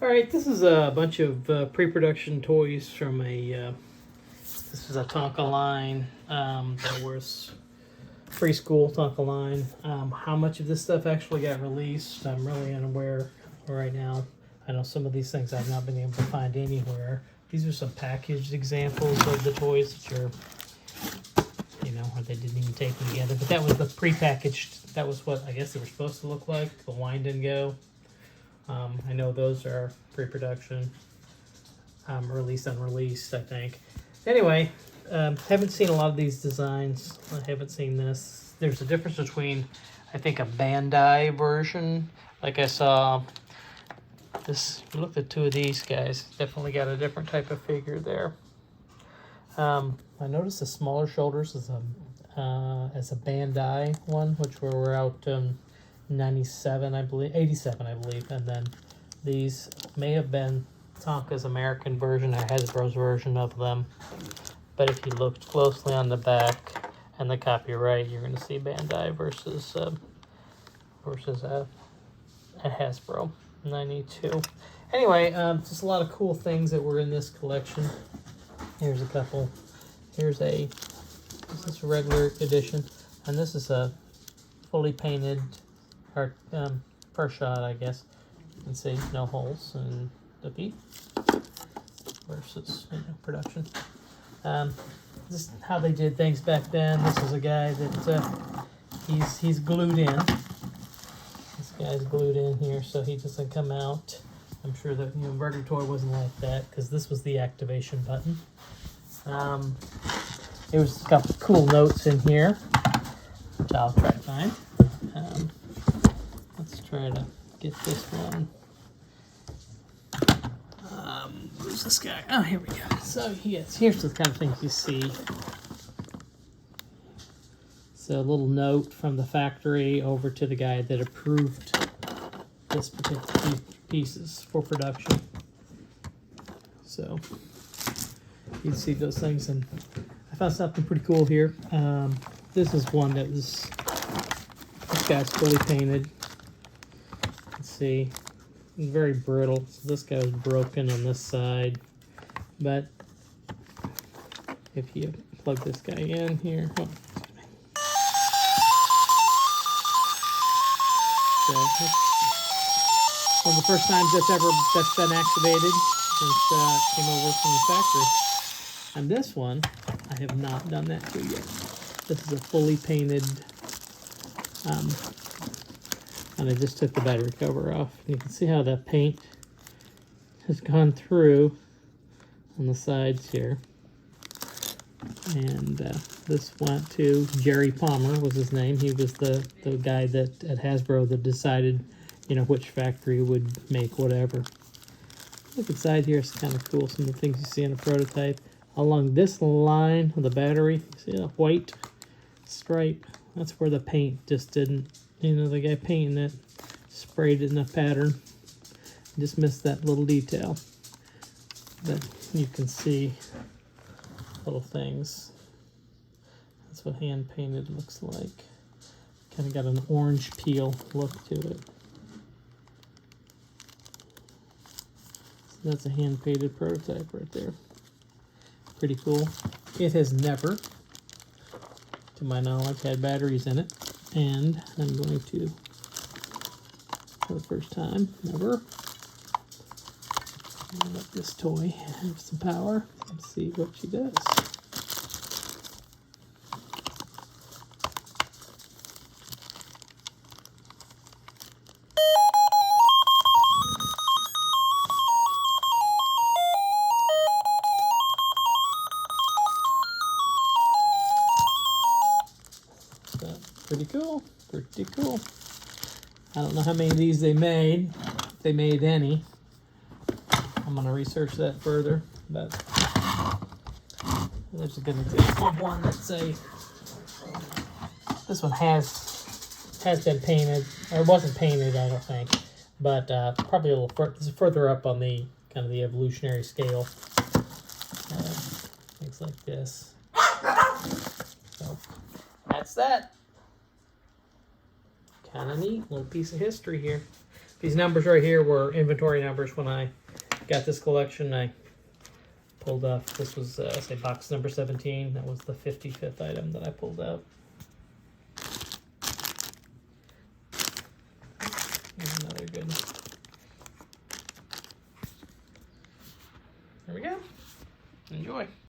All right, this is a bunch of pre-production toys from this is a Tonka line that was preschool Tonka line. How much of this stuff actually got released, I'm really unaware right now. I know some of these things I've not been able to find anywhere. These are some packaged examples of the toys that are, or they didn't even take them together. But that was the pre-packaged, that was what I guess they were supposed to look like, the wind and go. I know those are pre-production, released, unreleased, I think. Anyway, haven't seen a lot of these designs. I haven't seen this. There's a difference between, I think, a Bandai version. Like I saw this, look at two of these guys. Definitely got a different type of figure there. I noticed the smaller shoulders as a Bandai one, which were out 97, I believe, 87, I believe, and then these may have been Tonka's American version or Hasbro's version of them. But if you looked closely on the back and the copyright, you're going to see Bandai versus a Hasbro 92. Anyway, just a lot of cool things that were in this collection. Here's a couple. This is a regular edition, and this is a fully painted first shot, I guess. You can see no holes in the feet versus production. This is how they did things back then. This is a guy that he's glued in. This guy's glued in here, so he doesn't come out. I'm sure that regular toy wasn't like that because this was the activation button. There was a couple cool notes in here, which I'll try to find. Let's try to get this one. Who's this guy? Oh, here we go. So here's the kind of things you see. So a little note from the factory over to the guy that approved this particular pieces for production. So you can see those things, and I found something pretty cool here. This is one that was, this guy's fully painted. Let's see, it's very brittle. So this guy was broken on this side, but if you plug this guy in here, so that's one of the first times that's been activated since it came over from the factory. And this one, I have not done that to yet. This is a fully painted, and I just took the battery cover off. You can see how that paint has gone through on the sides here. And this went to Jerry Palmer, was his name. He was the guy that at Hasbro that decided, which factory would make whatever. Look inside here, it's kind of cool. Some of the things you see in a prototype. Along this line of the battery, you see a white stripe? That's where the paint just didn't, the guy painting it sprayed it in a pattern. Just missed that little detail. But you can see little things. That's what hand painted looks like. Kind of got an orange peel look to it. So that's a hand painted prototype right there. Pretty cool. It has never, to my knowledge, had batteries in it, and I'm going to, for the first time ever, let this toy have some power and see what she does. Pretty cool, pretty cool. I don't know how many of these they made, if they made any. I'm gonna research that further, but there's a good example of one that's this one has been painted, or wasn't painted, I don't think, but probably a little further up on the kind of the evolutionary scale. Things like this. So that's that. Kind of neat little piece of history here. These numbers right here were inventory numbers when I got this collection. I pulled off, this was, say, box number 17. That was the 55th item that I pulled out. Here's another good one. There we go. Enjoy.